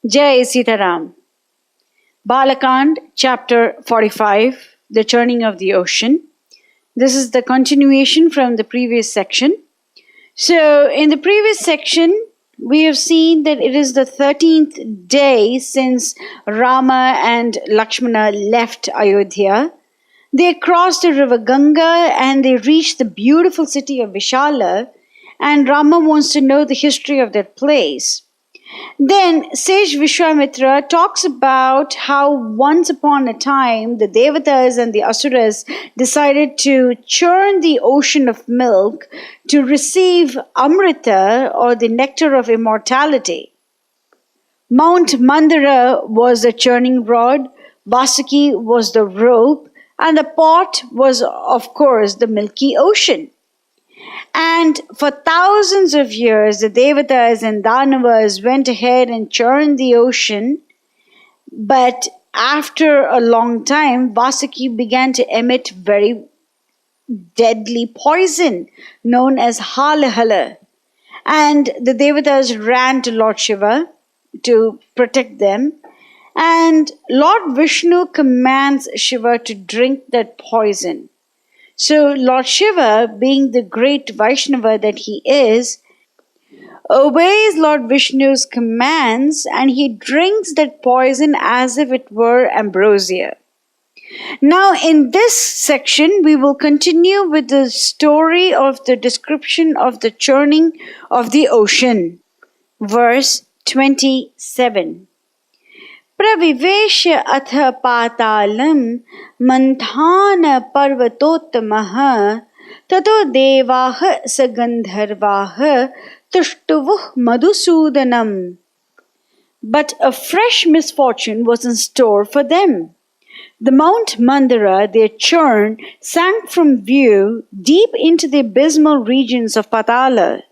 Jai Sitaram. Balakand, chapter 45, the churning of the ocean. This is the continuation from the previous section. So, in the previous section, we have seen that it is the 13th day since Rama and Lakshmana left Ayodhya. They crossed the river Ganga and they reached the beautiful city of Vishala, and Rama wants to know the history of that place. Then sage Vishwamitra talks about how once upon a time the Devatas and the Asuras decided to churn the ocean of milk to receive Amrita, or the nectar of immortality. Mount Mandara was the churning rod, Vasuki was the rope, and the pot was, of course, the milky ocean. And for thousands of years, the Devatas and Danavas went ahead and churned the ocean. But after a long time, Vasuki began to emit very deadly poison known as Halahala. And the Devatas ran to Lord Shiva to protect them. And Lord Vishnu commands Shiva to drink that poison. So Lord Shiva, being the great Vaishnava that he is, obeys Lord Vishnu's commands and he drinks that poison as if it were ambrosia. Now in this section we will continue with the story of the description of the churning of the ocean. Verse 27. प्रविवेश्य अथ पातालं मन्थान पर्वतोत्तमः ततो देवाः स गन्धर्वाः तुष्टुवुः मधुसूदनम्. But a fresh misfortune was in store for them. The Mount Mandara, their churn, sank from view deep into the abysmal regions of Patala.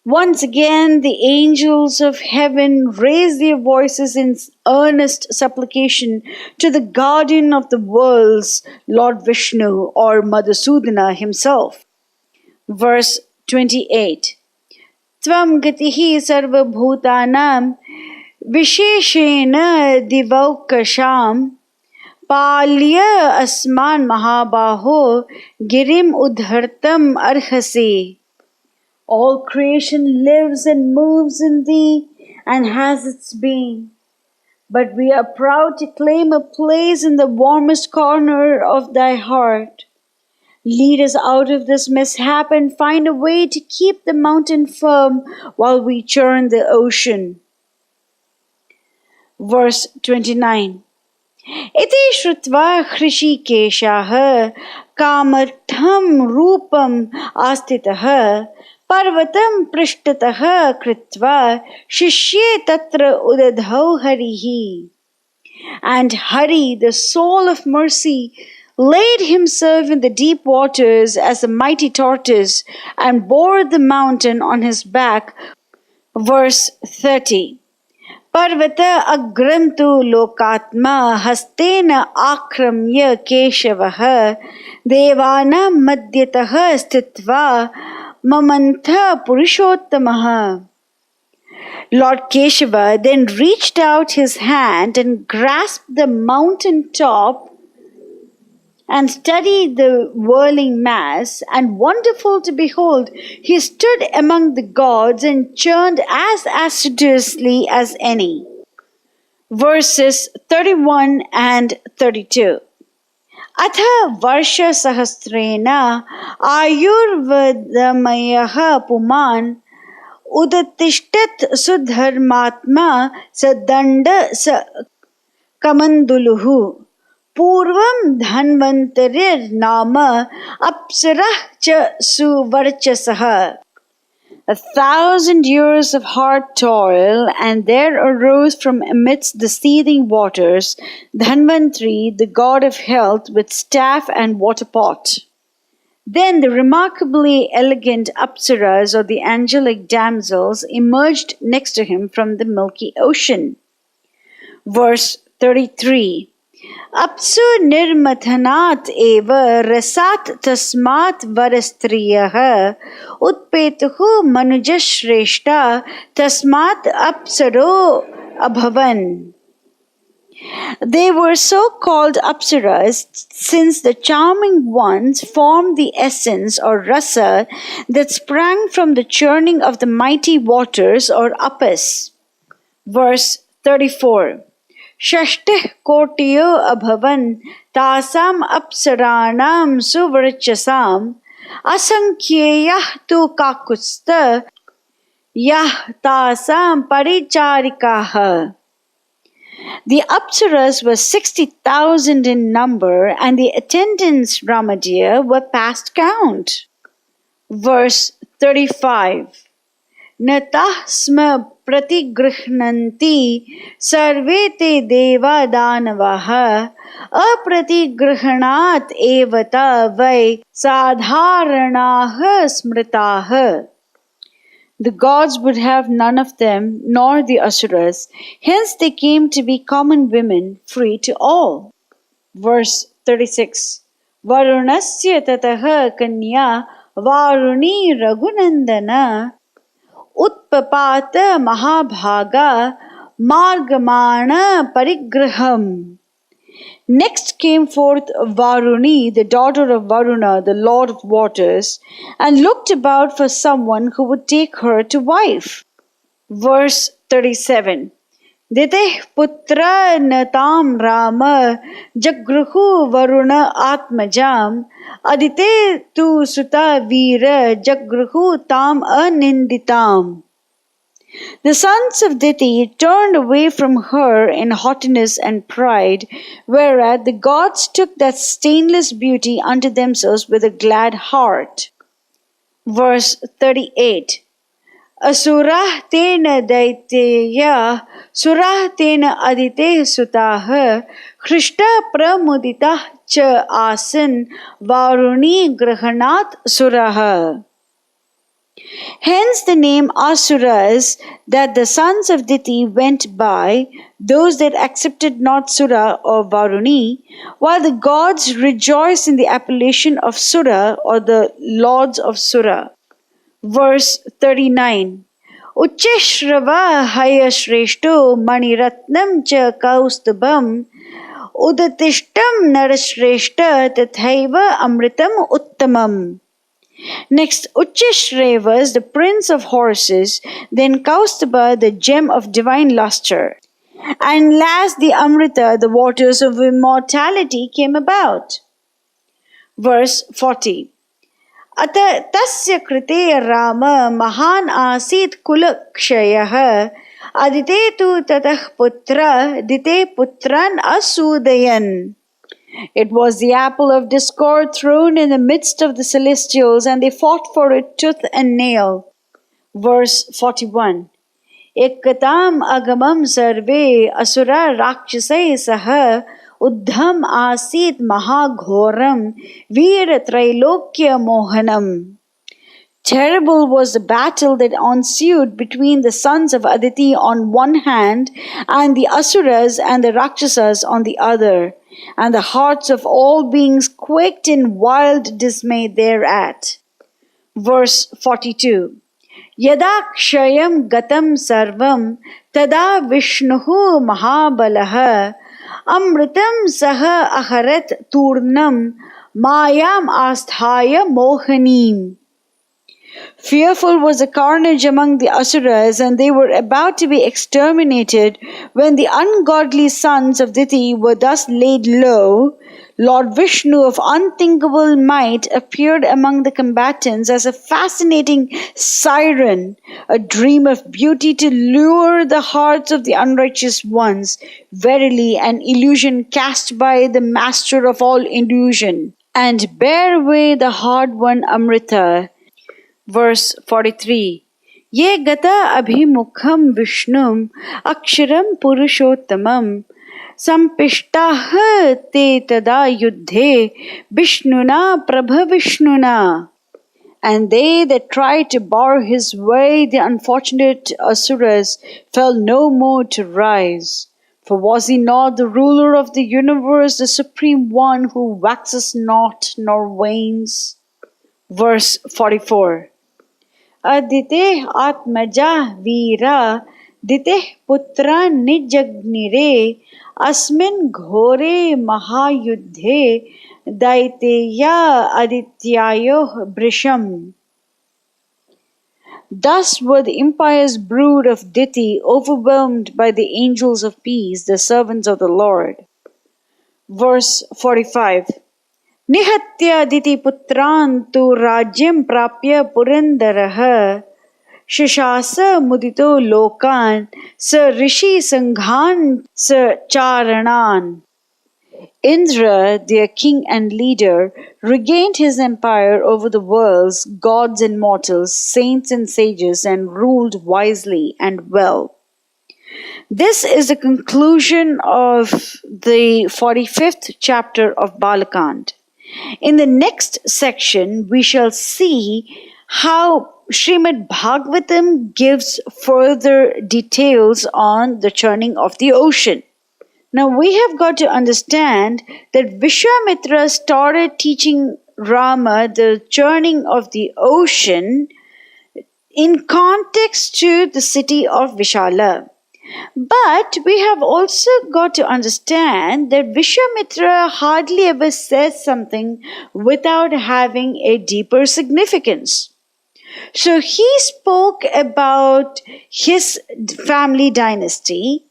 Once again, the angels of heaven raised their voices in earnest supplication to the guardian of the worlds, Lord Vishnu, or Madhusudana himself. Verse 28. Tvam gatihi sarva bhutanam visheshena divaukasham palya asman mahabaho girim udhartam arhasi. All creation lives and moves in thee and has its being. But we are proud to claim a place in the warmest corner of thy heart. Lead us out of this mishap and find a way to keep the mountain firm while we churn the ocean. Verse 29. Iti shrutva hrishikeshaha kamartham rupam astitaha Parvatam prishtataha kritva shishye tatra udadhau harihi. And Hari, the soul of mercy, laid himself in the deep waters as a mighty tortoise and bore the mountain on his back. Verse 30. Parvata agrantu lokatma hastena akramya keshavaha devana madhyataha stitva Mamantha Purushottamaha. Lord Keshava then reached out his hand and grasped the mountain top and studied the whirling mass, and wonderful to behold, he stood among the gods and churned as assiduously as any. Verses 31 and 32. Atha varsha sahasrena ayurvadamayah puman udatishtat sudharmatma sadanda sa kamanduluhu purvam dhanvantarir nama apsarah cha suvarchasaha. 1,000 years of hard toil, and there arose from amidst the seething waters Dhanvantari, the god of health, with staff and water pot. Then the remarkably elegant Apsaras, or the angelic damsels, emerged next to him from the milky ocean. Verse 33. Apsu nirmathanat eva rasat tasmat varastriyah utpetuhu manujashreshta tasmat apsaro abhavan. They were so called Apsaras since the charming ones formed the essence or rasa that sprang from the churning of the mighty waters or apas. Verse 34. Shashtih kotiyo abhavan tasam apsaranam suvrachasam asankhyeya tu kakusta yah tasam paricharikaha. The Apsaras were 60,000 in number, and the attendants, Ramadear, were past count. Verse 35. Natah sma pratigrihnanti sarve te deva danavaha apratigrihnat evata vai sadharanaha smritaha. The gods would have none of them, nor the Asuras. Hence they came to be common women, free to all. Verse 36. Varunasya tataha kanya Varuni raghunandana utpapata mahabhaga margamana parigraham. Next came forth Varuni, the daughter of Varuna, the lord of waters, and looked about for someone who would take her to wife. Verse 37. Dite putra natam Rama jagruhu Varuna atmajam adite tu suta vira jagruhu tam aninditam. The sons of Diti turned away from her in haughtiness and pride, whereat the gods took that stainless beauty unto themselves with a glad heart. Verse 38. Asura tena daitya surah tena adite sutah Krishta pramudita cha asan Varuni grahanat surah. Hence the name Asuras that the sons of Diti went by, those that accepted not Sura or Varuni, while the gods rejoice in the appellation of Sura or the lords of Sura. Verse 39. Ucchaisrvas hayashreshto maniratnam cha kaustubham udatishtam narashreshta tathaiva amritam uttamam. Next, Ucchaisrvas, the prince of horses, then Kaustubha, the gem of divine luster, and last the Amrita, the waters of immortality, came about. Verse 40. Ata tasya krite Rama mahan asit kulakshayah adite tu tatah putra dite putran asudayan. It was the apple of discord thrown in the midst of the celestials, and they fought for it tooth and nail. Verse 41. Ekkatam agamam sarve asura rakshasai saha uddham asit mahaghoram veer trailokya mohanam. Terrible was the battle that ensued between the sons of Aditi on one hand and the Asuras and the Rakshasas on the other, and the hearts of all beings quaked in wild dismay thereat. Verse 42. Yada kshayam gatam sarvam tada Vishnuhu mahabalaha amritam saha aharat turnam mayam asthaya mohanim. Fearful was the carnage among the Asuras, and they were about to be exterminated when the ungodly sons of Diti were thus laid low. Lord Vishnu of unthinkable might appeared among the combatants as a fascinating siren, a dream of beauty to lure the hearts of the unrighteous ones. Verily, an illusion cast by the master of all illusion, and bear away the hard-won Amrita. Verse 43. Ye gata abhimukham vishnum aksharam purushottamam sampishtaha te tada yuddhe vishnuna prabha vishnuna. And they that tried to bar his way, the unfortunate Asuras, fell no more to rise. For was he not the ruler of the universe, the supreme one who waxes not nor wanes? Verse 44. Adite atmaja vira Diteh putra nijagnire asmin ghore mahayuddhe daiteya adityayo brisham. Thus were the impious brood of Diti overwhelmed by the angels of peace, the servants of the Lord. Verse 45. Nihatya Diti putran tu rajyam prapya purandaraha shishasa mudito lokan sa rishi sanghan sa charanan. Indra, their king and leader, regained his empire over the worlds, gods and mortals, saints and sages, and ruled wisely and well. This is the conclusion of the 45th chapter of Balakand. In the next section, we shall see how Srimad Bhagavatam gives further details on the churning of the ocean. Now we have got to understand that Vishwamitra started teaching Rama the churning of the ocean in context to the city of Vishala. But we have also got to understand that Vishwamitra hardly ever says something without having a deeper significance. So he spoke about his family dynasty.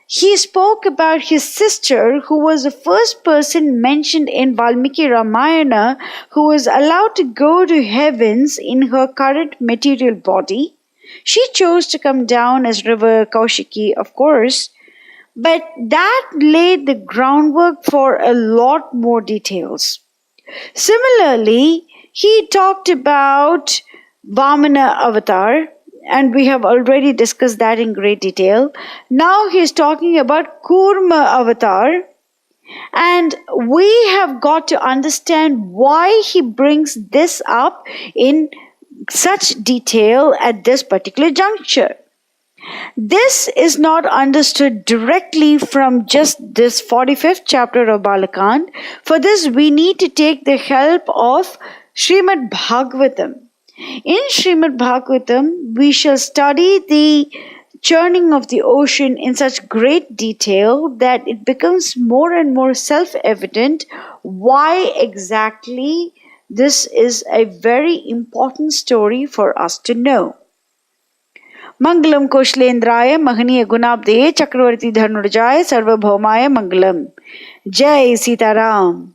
He spoke about his sister, who was the first person mentioned in Valmiki Ramayana, who was allowed to go to heavens in her current material body. She chose to come down as river Kaushiki, of course, but that laid the groundwork for a lot more details. Similarly, he talked about Vamana avatar, and we have already discussed that in great detail. Now he is talking about Kurma avatar, and we have got to understand why he brings this up in such detail at this particular juncture. This is not understood directly from just this 45th chapter of Balakand. For this, we need to take the help of Srimad Bhagavatam. In Srimad Bhagavatam, we shall study the churning of the ocean in such great detail that it becomes more and more self-evident why exactly this is a very important story for us to know. Mangalam Koslendraya Mohini Gunabde Chakravarti Dhanurjaya Sarvabhaumaya Mangalam. Jai Sitaram.